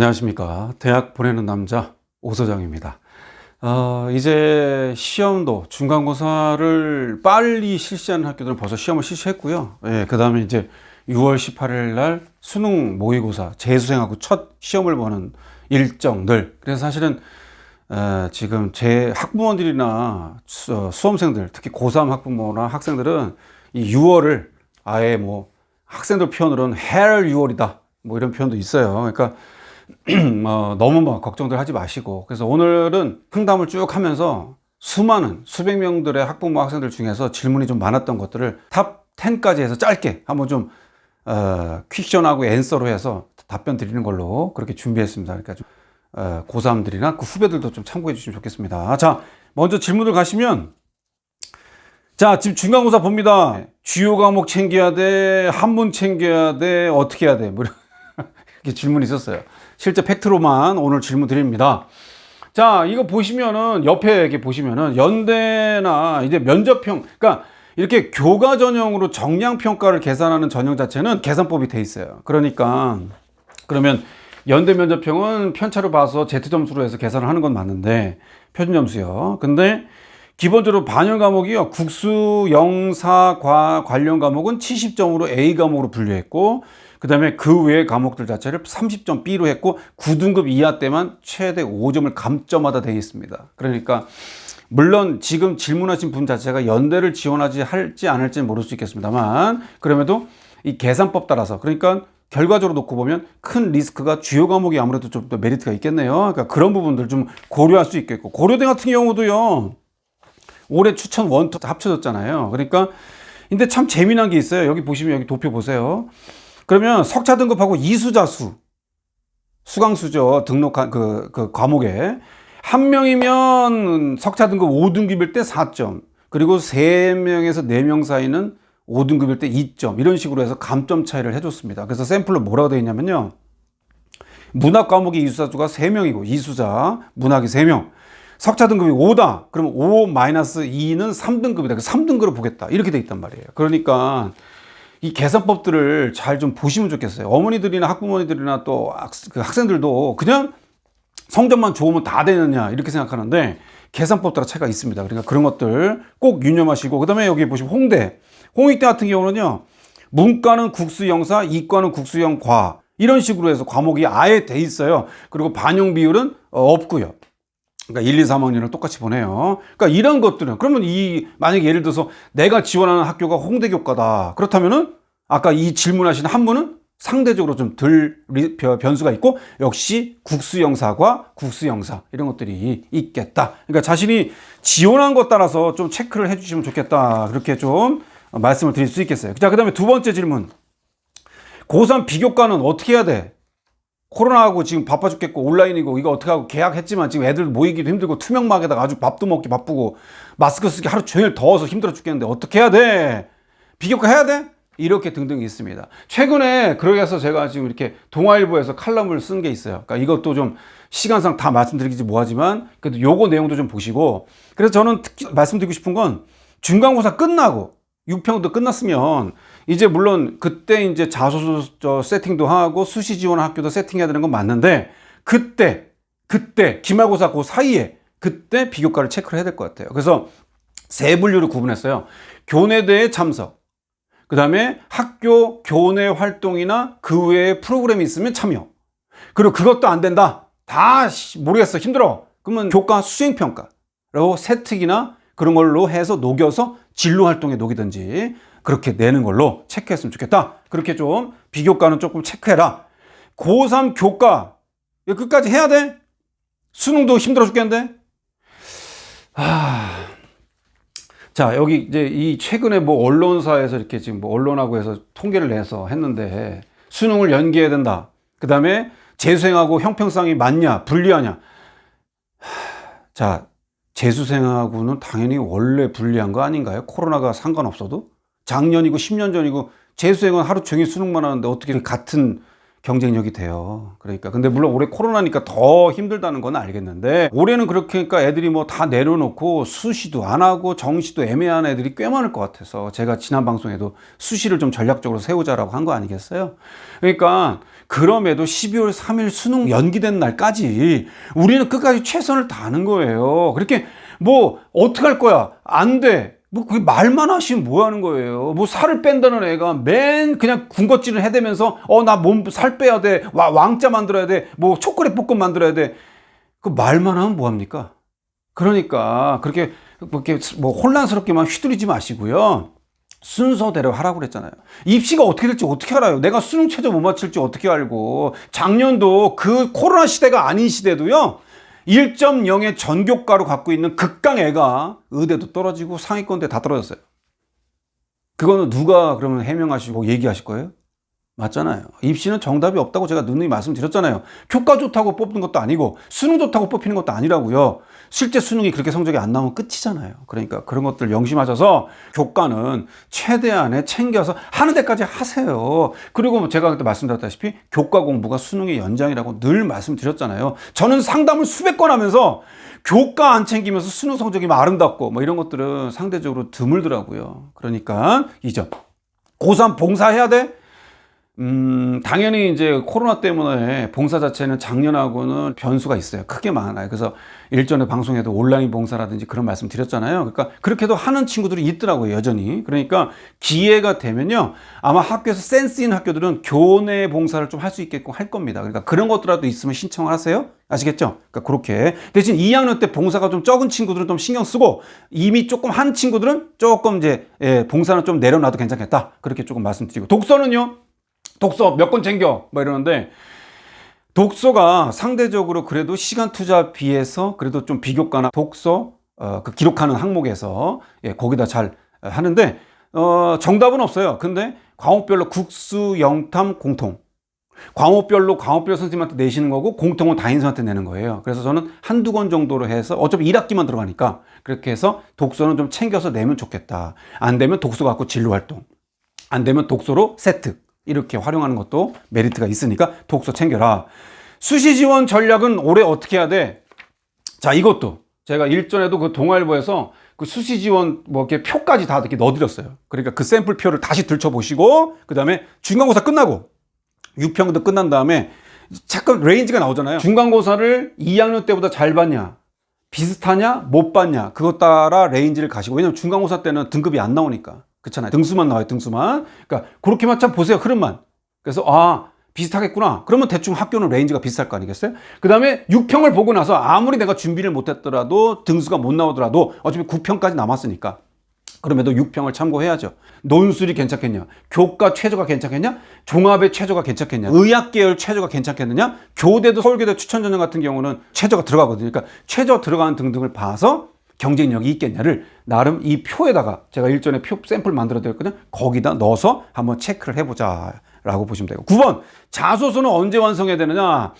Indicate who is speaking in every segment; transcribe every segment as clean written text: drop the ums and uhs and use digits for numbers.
Speaker 1: 안녕하십니까. 대학 보내는 남자 오소장입니다. 이제 시험도 중간고사를 빨리 실시하는 학교들은 벌써 시험을 실시했고요. 그 다음에 이제 6월 18일 날 수능 모의고사 재수생하고 첫 시험을 보는 일정들. 그래서 사실은 지금 제 학부모들이나 수험생들, 특히 고3 학부모나 학생들은 이 6월을 아예 뭐 학생들 표현으로는 헬 6월이다 뭐 이런 표현도 있어요. 그러니까 너무 뭐 걱정들 하지 마시고, 그래서 오늘은 상담을 쭉 하면서 수많은 수백 명들의 학부모 학생들 중에서 질문이 좀 많았던 것들을 탑 10까지 해서 짧게 한번 좀 퀵션하고 앤서로 해서 답변 드리는 걸로 그렇게 준비했습니다. 그러니까 좀 고3들이나 그 후배들도 좀 참고해 주시면 좋겠습니다. 자, 먼저 질문들 가시면, 자, 지금 중간고사 봅니다. 주요 과목 챙겨야 돼, 한문 챙겨야 돼, 어떻게 해야 돼, 뭐 이렇게 질문이 있었어요. 실제 팩트로만 오늘 질문 드립니다. 자, 이거 보시면은 옆에 이렇게 보시면은 연대나 이제 면접평, 그러니까 이렇게 교과 전형으로 정량 평가를 계산하는 전형 자체는 계산법이 돼 있어요. 그러니까 그러면 연대 면접평은 편차로 봐서 Z 점수로 해서 계산을 하는 건 맞는데, 표준 점수요. 근데 기본적으로 반영 과목이요, 국수, 영사, 과 관련 과목은 70점으로 A 과목으로 분류했고, 그 다음에 그 외의 과목들 자체를 30점 B로 했고, 9등급 이하 때만 최대 5점을 감점하다 되어 있습니다. 그러니까 물론 지금 질문하신 분 자체가 연대를 지원하지 할지 안 할지는 모를 수 있겠습니다만, 그럼에도 이 계산법 따라서, 그러니까 결과적으로 놓고 보면 큰 리스크가 주요 과목이 아무래도 좀 더 메리트가 있겠네요. 그러니까 그런 부분들 좀 고려할 수 있겠고, 고려대 같은 경우도요, 올해 추천 1, 2 합쳐졌잖아요. 그러니까 근데 참 재미난 게 있어요. 여기 보시면, 여기 도표 보세요. 그러면 석차 등급하고 이수자수, 수강수죠, 등록한 그 과목에 한 명이면 석차 등급 5등급일 때 4점, 그리고 3명에서 4명 사이는 5등급일 때 2점, 이런 식으로 해서 감점 차이를 해줬습니다. 그래서 샘플로 뭐라고 되어 있냐면요, 문학 과목이 이수자수가 3명이고 이수자 문학이 3명, 석차 등급이 5다 그러면 5-2는 3등급이다, 그 3등급을 보겠다, 이렇게 되어 있단 말이에요. 그러니까 이 계산법들을 잘 좀 보시면 좋겠어요. 어머니들이나 학부모님들이나 또 학생들도 그냥 성적만 좋으면 다 되느냐 이렇게 생각하는데, 계산법 따라 차이가 있습니다. 그러니까 그런 것들 꼭 유념하시고, 그 다음에 여기 보시면 홍익대 같은 경우는요, 문과는 국수영사, 이과는 국수영과, 이런 식으로 해서 과목이 아예 돼 있어요. 그리고 반영 비율은 없고요. 그러니까 1, 2, 3학년을 똑같이 보내요. 그러니까 이런 것들은, 그러면 만약에 예를 들어서 내가 지원하는 학교가 홍대교과다, 그렇다면은 아까 이 질문하신 한문은 상대적으로 좀 덜 변수가 있고, 역시 국수영사과 국수영사 이런 것들이 있겠다. 그러니까 자신이 지원한 것 따라서 좀 체크를 해주시면 좋겠다, 그렇게 좀 말씀을 드릴 수 있겠어요. 자, 그 다음에 두 번째 질문, 고3 비교과는 어떻게 해야 돼? 코로나하고 지금 바빠 죽겠고 온라인이고 이거 어떻게 하고, 계약했지만 지금 애들 모이기도 힘들고 투명막에다가 아주 밥도 먹기 바쁘고 마스크 쓰기 하루 종일 더워서 힘들어 죽겠는데 어떻게 해야 돼? 비교과 해야 돼? 이렇게 등등 있습니다. 최근에 그러게서 제가 지금 이렇게 동아일보에서 칼럼을 쓴 게 있어요. 그러니까 이것도 좀 시간상 다 말씀드리기 뭐하지만 그래도 요거 내용도 좀 보시고, 그래서 저는 특히 말씀드리고 싶은 건, 중간고사 끝나고 6평도 끝났으면 이제 물론 그때 이제 자소서 세팅도 하고 수시 지원 학교도 세팅해야 되는 건 맞는데, 그때 기말고사 그 사이에 그때 비교과를 체크를 해야 될 것 같아요. 그래서 세 분류를 구분했어요. 교내대회 참석, 그 다음에 학교 교내 활동이나 그 외에 프로그램이 있으면 참여, 그리고 그것도 안 된다, 다 모르겠어, 힘들어, 그러면 교과 수행평가라고 세특이나 그런 걸로 해서 녹여서 진로 활동에 녹이든지 그렇게 내는 걸로 체크했으면 좋겠다. 그렇게 좀 비교과는 조금 체크해라. 고3 교과 이거 끝까지 해야 돼? 수능도 힘들어 죽겠는데? 자, 여기 이제 이 최근에 뭐 언론사에서 이렇게 지금 뭐 언론하고 해서 통계를 내서 했는데, 수능을 연기해야 된다, 그 다음에 재수생하고 형평성이 맞냐 불리하냐. 자, 재수생하고는 당연히 원래 불리한 거 아닌가요? 코로나가 상관없어도? 작년이고 10년 전이고 재수생은 하루 종일 수능만 하는데 어떻게 같은 경쟁력이 돼요? 그러니까 근데 물론 올해 코로나니까 더 힘들다는 건 알겠는데, 올해는 그렇게니까 애들이 뭐 다 내려놓고 수시도 안 하고 정시도 애매한 애들이 꽤 많을 것 같아서 제가 지난 방송에도 수시를 좀 전략적으로 세우자라고 한 거 아니겠어요? 그러니까 그럼에도 12월 3일 수능 연기된 날까지 우리는 끝까지 최선을 다하는 거예요. 그렇게 뭐 어떡할 거야? 안 돼. 뭐 그게 말만 하시면 뭐 하는 거예요? 뭐 살을 뺀다는 애가 맨 그냥 군것질을 해대면서 나 몸 살 빼야 돼. 왕자 만들어야 돼. 뭐 초콜릿 볶음 만들어야 돼. 그 말만 하면 뭐 합니까? 그러니까 그렇게 뭐 혼란스럽게만 휘두르지 마시고요. 순서대로 하라고 그랬잖아요. 입시가 어떻게 될지 어떻게 알아요? 내가 수능 최저 못 맞출지 어떻게 알고. 작년도 그 코로나 시대가 아닌 시대도요. 1.0의 전교과로 갖고 있는 극강 애가 의대도 떨어지고 상위권대 다 떨어졌어요. 그거는 누가 그러면 해명하시고 얘기하실 거예요? 맞잖아요. 입시는 정답이 없다고 제가 누누이 말씀드렸잖아요. 교과 좋다고 뽑는 것도 아니고 수능 좋다고 뽑히는 것도 아니라고요. 실제 수능이 그렇게 성적이 안 나오면 끝이잖아요. 그러니까 그런 것들 명심하셔서 교과는 최대한에 챙겨서 하는 데까지 하세요. 그리고 제가 그때 말씀드렸다시피 교과 공부가 수능의 연장이라고 늘 말씀드렸잖아요. 저는 상담을 수백 건 하면서 교과 안 챙기면서 수능 성적이 아름답고 뭐 이런 것들은 상대적으로 드물더라고요. 그러니까 이 점. 고3 봉사해야 돼? 당연히 이제 코로나 때문에 봉사 자체는 작년하고는 변수가 있어요. 크게 많아요. 그래서 일전에 방송에도 온라인 봉사라든지 그런 말씀 드렸잖아요. 그러니까 그렇게도 하는 친구들이 있더라고요, 여전히. 그러니까 기회가 되면요. 아마 학교에서 센스 있는 학교들은 교내 봉사를 좀 할 수 있게끔 할 겁니다. 그러니까 그런 것들라도 있으면 신청을 하세요. 아시겠죠? 그러니까 그렇게. 대신 2학년 때 봉사가 좀 적은 친구들은 좀 신경 쓰고 이미 조금 한 친구들은 조금 이제 봉사는 좀 내려놔도 괜찮겠다. 그렇게 조금 말씀드리고. 독서는요? 독서 몇 권 챙겨 뭐 이러는데 독서가 상대적으로 그래도 시간 투자 비해서 그래도 좀 비교과나 독서 그 기록하는 항목에서 거기다 잘 하는데 정답은 없어요. 근데 과목별로 국수, 영탐, 공통 과목별로 선생님한테 내시는 거고 공통은 담임선생님한테 내는 거예요. 그래서 저는 한두 권 정도로 해서 어차피 1학기만 들어가니까 그렇게 해서 독서는 좀 챙겨서 내면 좋겠다. 안 되면 독서 갖고 진로활동, 안 되면 독서로 세트 이렇게 활용하는 것도 메리트가 있으니까 독서 챙겨라. 수시 지원 전략은 올해 어떻게 해야 돼? 자, 이것도 제가 일전에도 그 동아일보에서 그 수시 지원 뭐 이렇게 표까지 다 이렇게 넣어드렸어요. 그러니까 그 샘플 표를 다시 들춰보시고 그 다음에 중간고사 끝나고 6평도 끝난 다음에 잠깐 레인지가 나오잖아요. 중간고사를 2학년 때보다 잘 봤냐, 비슷하냐, 못 봤냐, 그것 따라 레인지를 가시고. 왜냐면 중간고사 때는 등급이 안 나오니까. 그렇잖아요. 등수만 나와요, 등수만. 그러니까 그렇게만 참 보세요, 흐름만. 그래서 비슷하겠구나. 그러면 대충 학교는 레인지가 비슷할 거 아니겠어요? 그 다음에 6평을 보고 나서 아무리 내가 준비를 못했더라도 등수가 못 나오더라도 어차피 9평까지 남았으니까 그럼에도 6평을 참고해야죠. 논술이 괜찮겠냐? 교과 최저가 괜찮겠냐? 종합의 최저가 괜찮겠냐? 의학계열 최저가 괜찮겠느냐? 교대도 서울교대 추천전형 같은 경우는 최저가 들어가거든요. 그러니까 최저 들어가는 등등을 봐서 경쟁력이 있겠냐를 나름 이 표에다가 제가 일전에 표 샘플 만들어 드렸거든요. 거기다 넣어서 한번 체크를 해보자 라고 보시면 되고. 9번 자소서는 언제 완성해야 되느냐.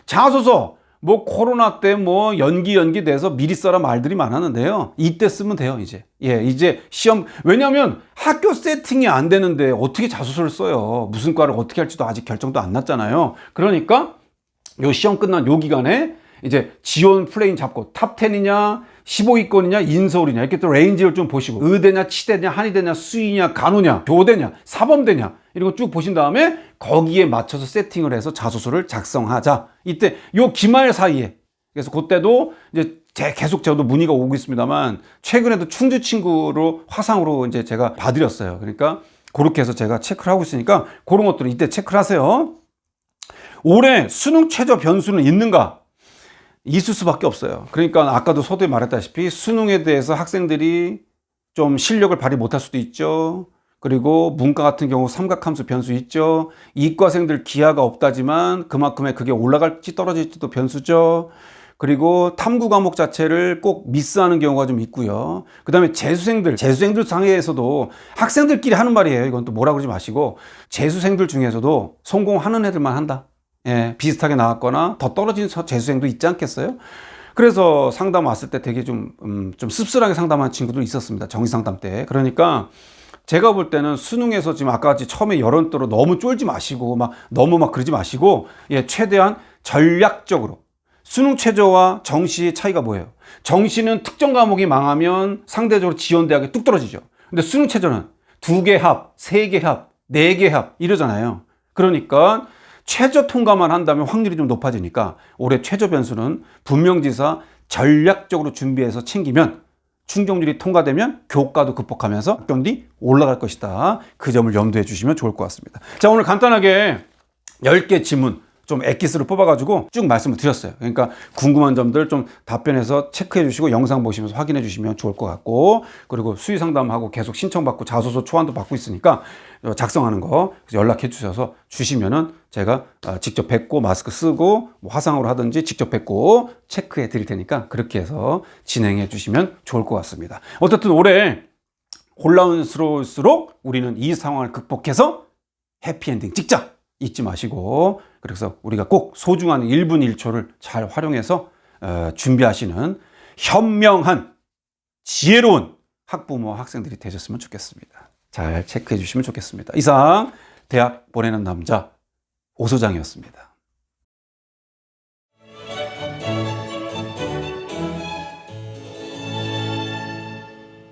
Speaker 1: 자소서 뭐 코로나 때 뭐 연기 돼서 미리 써라 말들이 많았는데요. 이때 쓰면 돼요. 이제 시험. 왜냐하면 학교 세팅이 안 되는데 어떻게 자소서를 써요. 무슨 과를 어떻게 할지도 아직 결정도 안 났잖아요. 그러니까 요 시험 끝난 요 기간에 이제 지원 플레인 잡고 탑 10이냐 15위권이냐 인서울이냐 이렇게 또 레인지를 좀 보시고 의대냐 치대냐 한의대냐 수의냐 간호냐 교대냐 사범대냐 이런 거 쭉 보신 다음에 거기에 맞춰서 세팅을 해서 자소서를 작성하자. 이때 요 기말 사이에. 그래서 그때도 이제 계속 저도 문의가 오고 있습니다만 최근에도 충주 친구로 화상으로 이제 제가 봐드렸어요. 그러니까 그렇게 해서 제가 체크를 하고 있으니까 그런 것들은 이때 체크를 하세요. 올해 수능 최저 변수는 있는가? 있을 수밖에 없어요. 그러니까 아까도 서두에 말했다시피 수능에 대해서 학생들이 좀 실력을 발휘 못할 수도 있죠. 그리고 문과 같은 경우 삼각함수 변수 있죠. 이과생들 기하가 없다지만 그만큼의 그게 올라갈지 떨어질지도 변수죠. 그리고 탐구 과목 자체를 꼭 미스하는 경우가 좀 있고요. 그 다음에 재수생들 상회에서도 학생들끼리 하는 말이에요. 이건 또 뭐라 그러지 마시고 재수생들 중에서도 성공하는 애들만 한다. 비슷하게 나왔거나 더 떨어진 재수생도 있지 않겠어요? 그래서 상담 왔을 때 되게 좀 씁쓸하게 상담한 친구도 있었습니다. 정시상담 때. 그러니까 제가 볼 때는 수능에서 지금 아까 같이 처음에 여론대로 너무 쫄지 마시고 너무 그러지 마시고 최대한 전략적으로 수능 최저와 정시의 차이가 뭐예요? 정시는 특정 과목이 망하면 상대적으로 지원 대학이 뚝 떨어지죠. 근데 수능 최저는 2개 합, 3개 합, 4개 합 이러잖아요. 그러니까 최저 통과만 한다면 확률이 좀 높아지니까 올해 최저 변수는 분명지사 전략적으로 준비해서 챙기면 충족률이 통과되면 교과도 극복하면서 학경비 올라갈 것이다. 그 점을 염두해 주시면 좋을 것 같습니다. 자, 오늘 간단하게 10개 지문 좀 엑기스로 뽑아가지고 쭉 말씀을 드렸어요. 그러니까 궁금한 점들 좀 답변해서 체크해 주시고 영상 보시면서 확인해 주시면 좋을 것 같고, 그리고 수의 상담하고 계속 신청받고 자소서 초안도 받고 있으니까 작성하는 거 연락해 주셔서 주시면은 제가 직접 뵙고 마스크 쓰고 화상으로 하든지 직접 뵙고 체크해 드릴 테니까 그렇게 해서 진행해 주시면 좋을 것 같습니다. 어쨌든 올해 혼란스러울수록 우리는 이 상황을 극복해서 해피엔딩 찍자 잊지 마시고, 그래서 우리가 꼭 소중한 1분 1초를 잘 활용해서 준비하시는 현명한 지혜로운 학부모와 학생들이 되셨으면 좋겠습니다. 잘 체크해 주시면 좋겠습니다. 이상 대학 보내는 남자 오소장이었습니다.